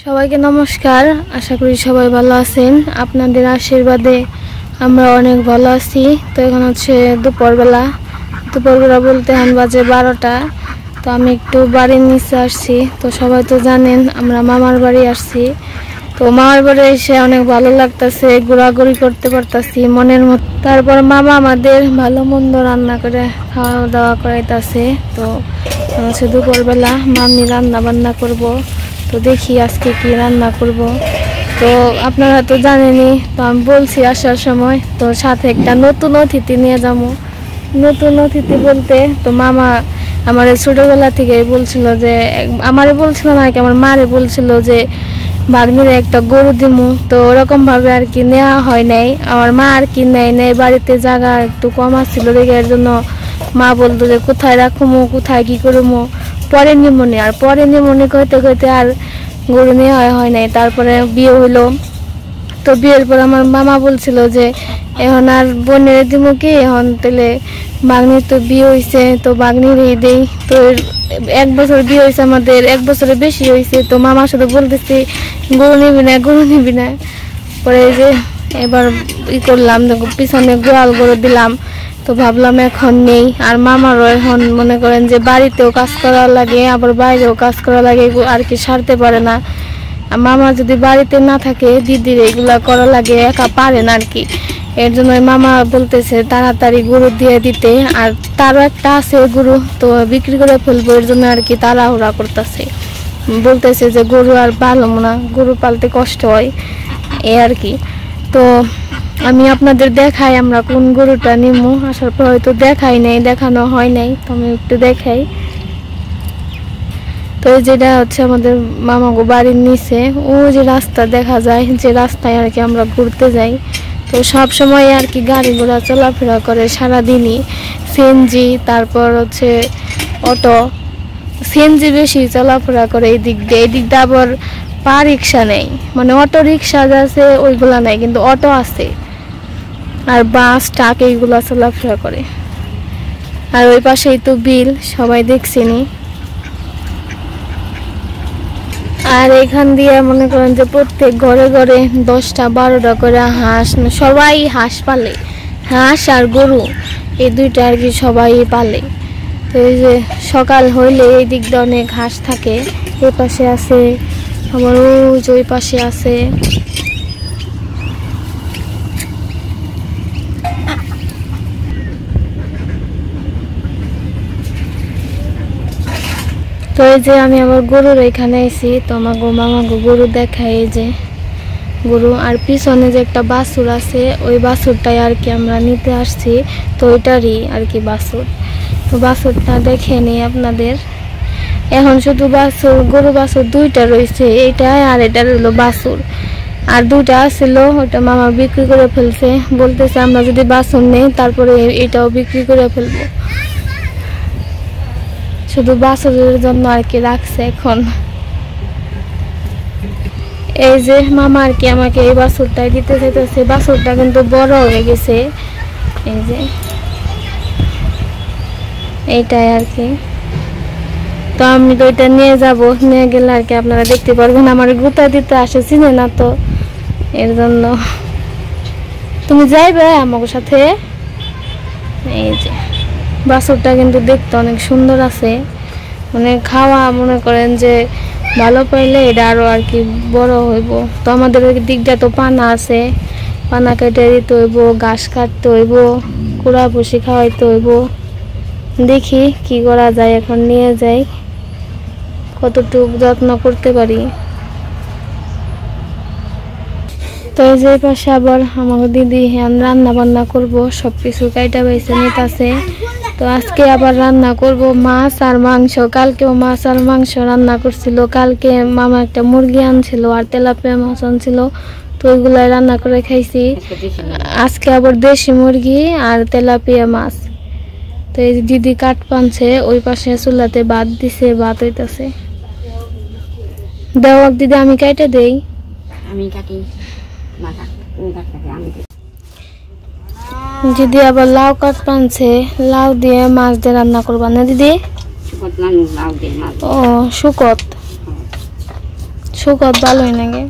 সবাইকে নমস্কার। আশা করি সবাই ভালো আছেন। আপনাদের আশীর্বাদে আমরা অনেক ভালো আছি। তো এখন হচ্ছে দুপুরবেলা বলতে এখন বাজে 12টা। তো আমি একটু বাড়ির নিচে আসছি। তো সবাই তো জানেন আমরা মামার বাড়ি আসছি। তো মামার বাড়ি এসে অনেক ভালো লাগতেছে, ঘোরাঘুরি করতে পারতাছি মনের মতো। তারপর মামা আমাদের ভালো মন্দ রান্না করে খাওয়া দাওয়া করাইতেছে। তো হচ্ছে দুপুরবেলা মামি রান্না বান্না করবো। তো দেখি আজকে কি রান্না করব। তো আপনারা তো জানেনই, তো আমি বলছি আসার সময় তো সাথে একটা নতুন অতিথি নিয়ে যাবো। নতুন অতিথি বলতে তো মামা আমার ছোটবেলা থেকে বলছিল যে, আমারে বলছিল না কি আমার মারে বলছিল যে ভাগ্নির একটা গরু দিমু। তো ওরকম ভাবে আর কি নেওয়া হয় নাই। আমার মা আর কি নেই বাড়িতে জায়গা একটু কম আসছিল দেখে, এর জন্য মা বলতো যে কোথায় রাখবো কোথায় কি করবো, পরে নিমনি। আর পরে নিমনি কইতে কইতে আর গরু নেওয়া হয় নাই। তারপরে বিয়ে হইলো। তো বিয়ের পর আমার মামা বলছিল যে এখন আর বোনের দিব কি, এখন তাহলে বাগনির তো বিয়ে হয়েছে তো বাগনিরই দেই। তো 1 বছর বিয়ে হয়েছে আমাদের, 1 বছরের বেশি হয়েছে। তো মামার সাথে বলতেছি গরু নিবি না। পরে যে এবার করলাম, পিছনে গোয়াল গরু দিলাম। তো ভাবলাম এখন নেই। আর মামারও এখন মনে করেন যে বাড়িতেও কাজ করা লাগে, আবার বাইরেও কাজ করা লাগে, আর কি সারতে পারে না। মামা যদি বাড়িতে না থাকে দিদির এগুলা করা লাগে, একা পারে না আর কি। এর জন্য মামা বলতেছে তাড়াতাড়ি গরু দিয়ে দিতে। আর তারও একটা আছে গরু, তো বিক্রি করে ফেলবো, এর জন্য আর কি তাড়াহুড়া করতেছে। বলতেছে যে গরু আর পালবো না, গরু পালতে কষ্ট হয় এই আর কি। তো আমি আপনাদের দেখাই আমরা কোন গরুটা নিমু। আসার পর হয়তো দেখানো হয় নাই, তো আমি একটু দেখাই। তো যেটা হচ্ছে আমাদের মামাগো বাড়ির নিচে, ও যে রাস্তা দেখা যায়, যে রাস্তায় আর কি আমরা ঘুরতে যাই। তো সব সময় আর কি গাড়ি ঘোড়া চলাফেরা করে সারাদিনই। সিএনজি, তারপর হচ্ছে অটো। সিএনজি বেশি চলাফেরা করে এই দিক দিয়ে আবার পা রিক্সা নেই, মানে অটো রিক্সা আছে ওইগুলা নাই, কিন্তু অটো আছে। আর বাস ট্রাক এইগুলা চলাফেরা করে। আর ওই পাশেই তো বিল, সবাই দেখছেনি। আর এখান দিয়ে মনে করেন যে প্রত্যেক ঘরে ঘরে 10টা 12টা করে হাঁস, সবাই হাঁস পালে। হাঁস আর গরু এই দুইটা আর কি সবাই পালে। তো এই যে সকাল হইলে এই দিক দিয়ে অনেক হাঁস থাকে। এই পাশে আছে, আমার ওই পাশে আছে। তো এই যে আমি আবার গরুর এখানে আইছি। তো আমাকে মামাকে গরু দেখাই, এই যে গরু। আর পিছনে যে একটা বাছুর আছে, ওই বাছুরটাই আর কি আমরা নিতে আসছি। তো ওইটারই আর কি বাছুর। তো বাছুরটা দেখে নিই আপনাদের। এখন শুধু গরু বাছুর 2টা রয়েছে, এইটা আর এটা রইলো বাছুর। আর 2টা ছিল, ওটা মামা বিক্রি করে ফেলছে। বলতেছে আমরা যদি বাছুর নেই তারপরে এটাও বিক্রি করে ফেলবো। শুধু বাছুরের জন্য আর কি রাখছে এখন। এই যে মামা আর কি আমাকে এই বাছুরটাই দিতে চাইতেছে। বাছুরটা কিন্তু বড় হয়ে গেছে, এই যে এইটাই আর কি। তো আমি তো এটা নিয়ে যাব, নিয়ে গেলে আর কি আপনারা দেখতে পারবেন। আমার গুতা দিতে আসে, চিনে না তো, এর জন্য। তুমি যাইবে আমার সাথে? এই যে বাছুরটা কিন্তু দেখতে অনেক সুন্দর আছে, মানে খাওয়া মনে করেন যে ভালো পাইলে এটা আরো আর কি বড় হইব। তো আমাদের ওই দিকটা তো পানা আছে, পানা কেটে দিতে হইব, ঘাস কাটতে হইব, কুড়া ভুসি খাওয়াইতে হইব। দেখি কি করা যায়, এখন নিয়ে যাই, কতটুকু যত্ন করতে পারি। তো এই যে পাশে আবার আমার দিদি রান্না বান্না করবো, সবকিছু কাইটা বাইছে নিতেছে। তো আজকে আবার রান্না করব মাছ আর মাংস। কালকেও মাছ আর মাংস রান্না করছিল। কালকে মামা একটা মুরগি আনছিল আর তেলাপিয়া মাছ আনছিল, তো ওইগুলাই রান্না করে খাইছি। আজকে আবার দেশি মুরগি আর তেলাপিয়া মাছ। তো এই দিদি কাঠ পানছে, ওই পাশে চুলাতে ভাত দিছে, ভাত হইতাছে। দেওয়া দিদি, আমি কাইটা দেই। দিদি আবার লাউ কাঠ পানছে, লাউ দিয়ে মাছ দিয়ে রান্না করবা না দিদি? ও শুকত, শুকত ভালোই লাগে।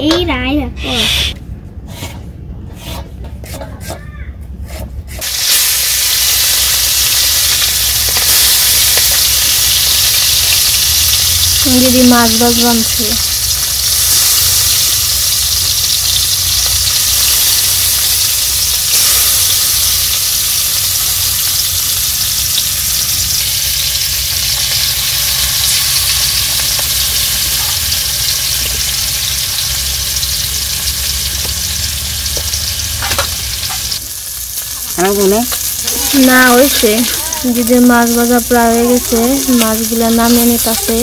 এই রায় রাখো দিদি মাছ ভাজ বানছে। না হয়েছে, দিদির মাছ ভাজা প্রায় হয়ে গেছে, মাছগুলো নামিয়ে নিতেছে।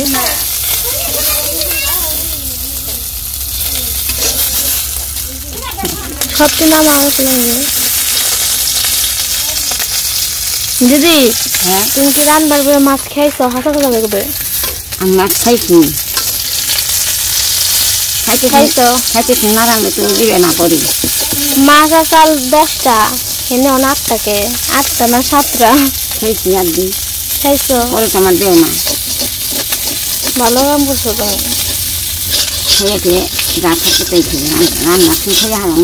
সবটি নামা হতে লাগে। দিদি তুমি কি রান্নার করে মাছ খাইছো? হাসা কথা লাগবে। আমি মাছ খাইছি, খাইছো খাইতেছি না রান্না তুমি দিবে না করি। মাছ আসাল 10টা, এনে 8টাকে 8টা না 7টা খাইছি একদিন। খাইছো? পরে তোমার দেও না। ভালো কাম করছো তুমি। খেয়ে খেয়ে যা থাকতে তাই খেয়ে রান্না তুমি খেয়ে হারাম,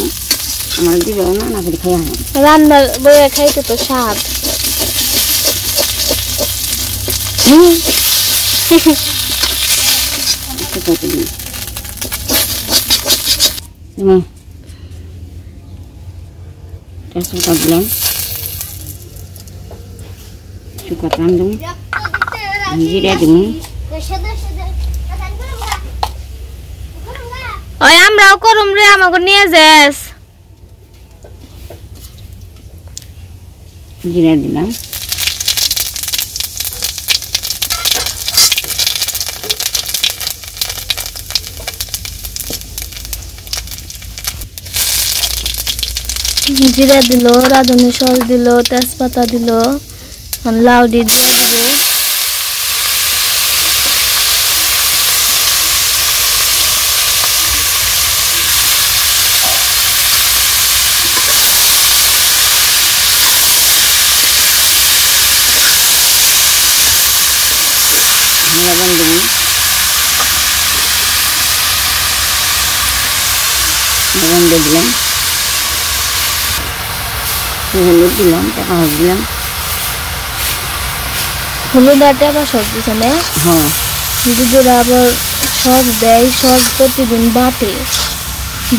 আমার দিবেও না, না করে খেয়ে হারাম। রান্নার বইয়ে খাইতে তো স্বাদ। দিলাম শুকাত রান্ধুম, জিরা দিম। ওই আমরাও করুম রে, আমাকে নিয়ে যাস। জিরা দিলাম, জিরা দিল, রাঁধুনি সস দিল, তেজপাতা দিল, লাউডি দিয়ে দিব। লবণ দিলাম, লবণ দিয়ে দিলাম, হলুদ দিলাম, টাকা হলুদ দিলাম। হলুদ আর টাকা সস দিছে না? হ্যাঁ, দিদিরা আবার সস দেয়, সস প্রতিদিন বাটে।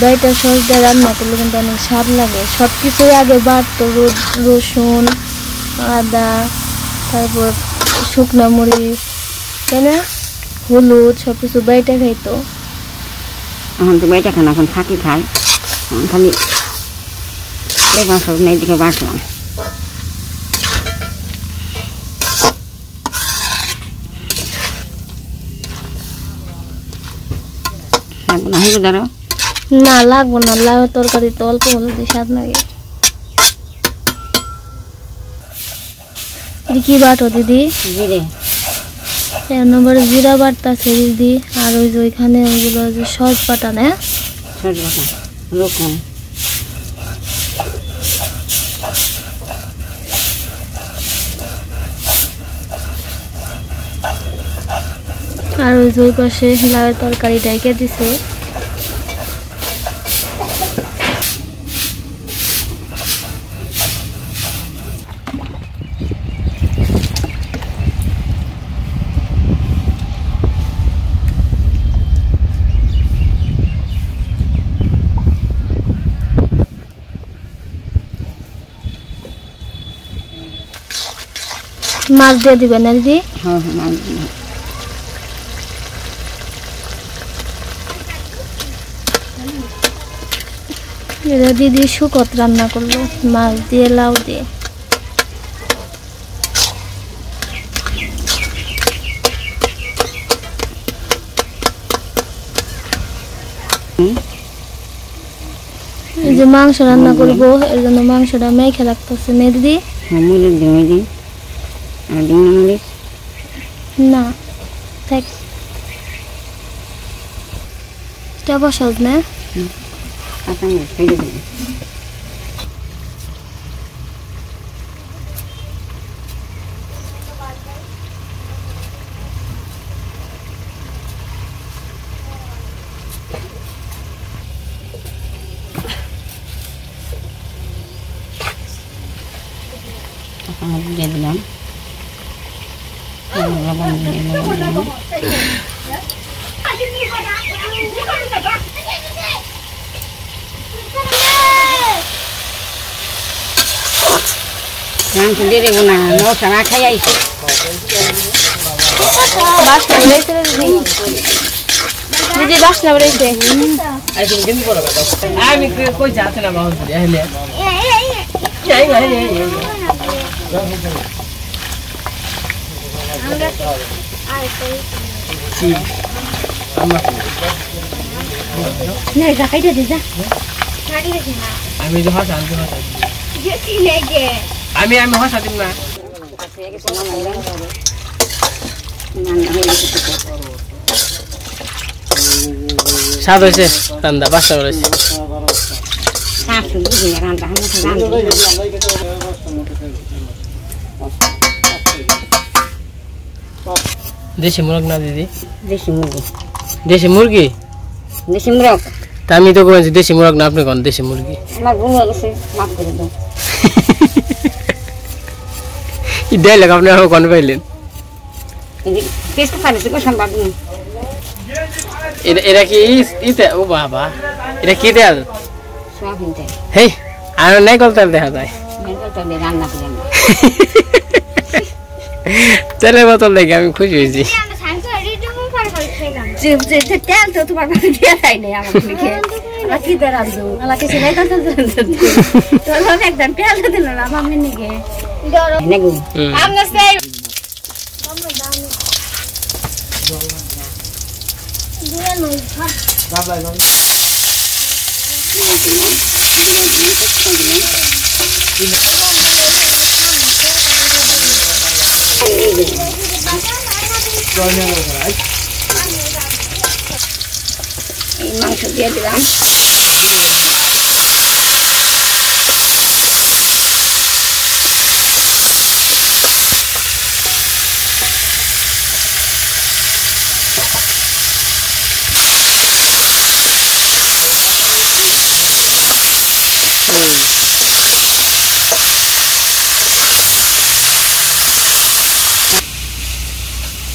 বাইটা সস দিয়ে রান্না করলে কিন্তু অনেক স্বাদ লাগে। সব কিছুর আগে বাটতো, রসুন, আদা, তারপর শুকনো মরিচ, তাই না, হলুদ, সব কিছু বাইটা খাইতো। এখন তো বাইটা খান, এখন ফাঁকি খাই, খালি সব নেই দিকে বাটলাম। না লাগবো না, লাউ তরকারি তো অল্প হলুদ স্বাদ লাগে। কি বাটো দিদি? জিরে নম্বর জিরা বাটতাছে দিদি। আর ওই যে ওইখানে ওইগুলো যে সস বাটা না, সস বাটা রকম। আর ওই যে ওই পাশে লাউয়ের তরকারি ডাইকে দিছে। মাছ দিয়ে দিবেন না দিদি? হ্যাঁ হ্যাঁ, মাছ দিলাম। এটা দিদি শুকত রান্না করলো, মাছ দিয়ে লাউ দিয়ে। এই যে মাংস রান্না করব এর জন্য মাংসটা মেখে রাখতেছে নে দিদি মরিচ দিয়ে দিই আর দিন মরিচ না থাক এটা বসাস না কাঁচা মরিচ ফেলে দিই দিয়ে দিলাম লবণ দিয়ে লবণ মাংস দিয়ে দেবো না মশলা না খাই আইসি বাসনা বেড়েছে দিদি বাসনা বেড়েছে আমি কই যাচ্ছে না বাবা হলে আমি আমি হাসা দিব না স্বাদ হয়েছে রান্না বাসা করেছে দেশি মুরগ না দিদি দেশি মুরগি দেশি মুরগি দেশি মুরগ তা আমি তো বলছি দেশি মুরগ না আপনি কোন দেশি মুরগি আমার ভুল হয়ে গেছে মাফ করে দাও ডাইলেক আপনি আরো কোন পাইলেন টেস্ট পাইছে কো সম্ভব নেই এটা কি ইতে ও বাবা এটা কি দেয়াল সোয়াবিন তেল হেই আর নাই কল তেল দেখা যায় মেনকাল তেল দিয়ে রান্না করেন তেলের বোতল দেখে আমি খুশি হয়েছি তেল তো তোমার বাড়ি দিয়ে তাই নেই আমার লিখে আমার কি দিয়ে রাখবো আমার কিছু নাই কথা তোর একদম তেল দিল না আমার নিকে নাকি আমরা সেই মাংস দিয়ে দিলাম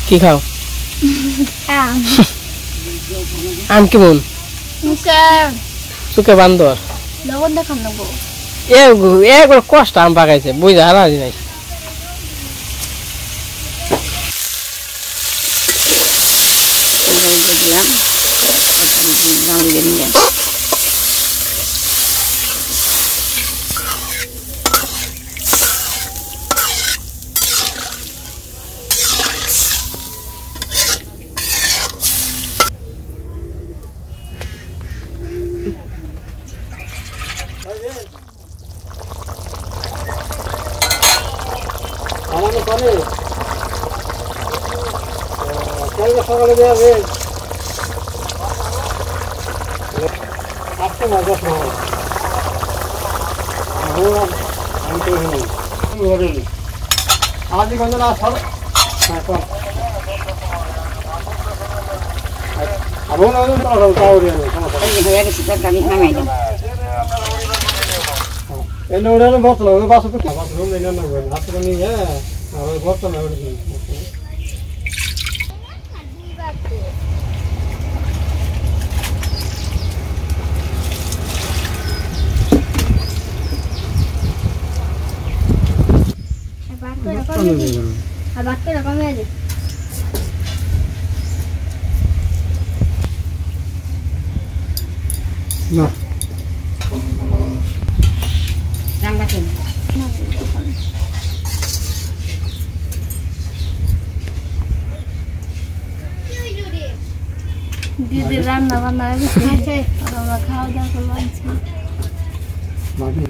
কি খাও আম কেমন চুকে বান্দর লবণ দেখাম নেবো এগুলো কষ্ট আম পাকাইছে বুঝা হারা নাই দিলাম সকালে দেবে আসতে না দশ আজ গন্ধ না সব আবহাওয়া হয়ে গেছে তরকারি নামাই দিলাম এনে ওরা বতল বাসু তো বাসু নেই না হাত করে নিয়ে আর বতল না No. দিদির রান্না বান্না হয়েছে আর আমরা খাওয়া দাওয়া করবো আনছি। মাগি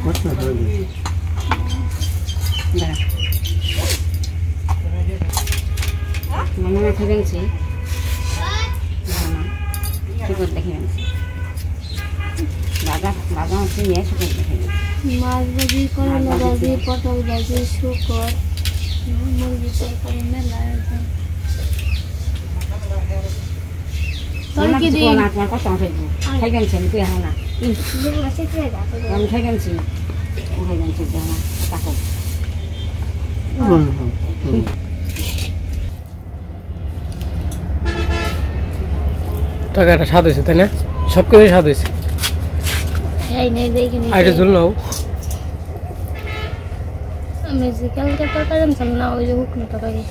কষ্ট হয়ে মনে মাঠে গেছি শুকর দেখে গেছি বাগা হচ্ছে নিয়ে শুকর দেখে গেছি মাছ ভাজি, করলা ভাজি, পটল ভাজি, শুকর, মুরগি তরকারি, মেলা আয়োজন। কি দিন তোমার কষ্ট আছে খাই গেছি আমি তুই এখন না আমি খাই গেছি খাই গেছি তাকো তরকারিটা স্বাদ হয়েছে তাই না? সব কিছু স্বাদ হয়েছে। এই নেই দেখি নি। আর এটা জল নাও। আমি যে কালকে তরকারি আনছিলাম না, ওই যে শুকনো তরকারি।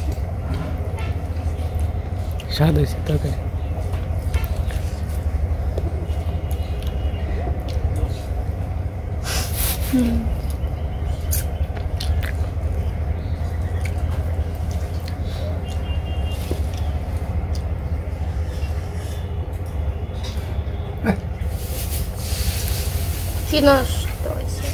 স্বাদ হয়েছে তরকারি। কি নষ্ট হয়েছে?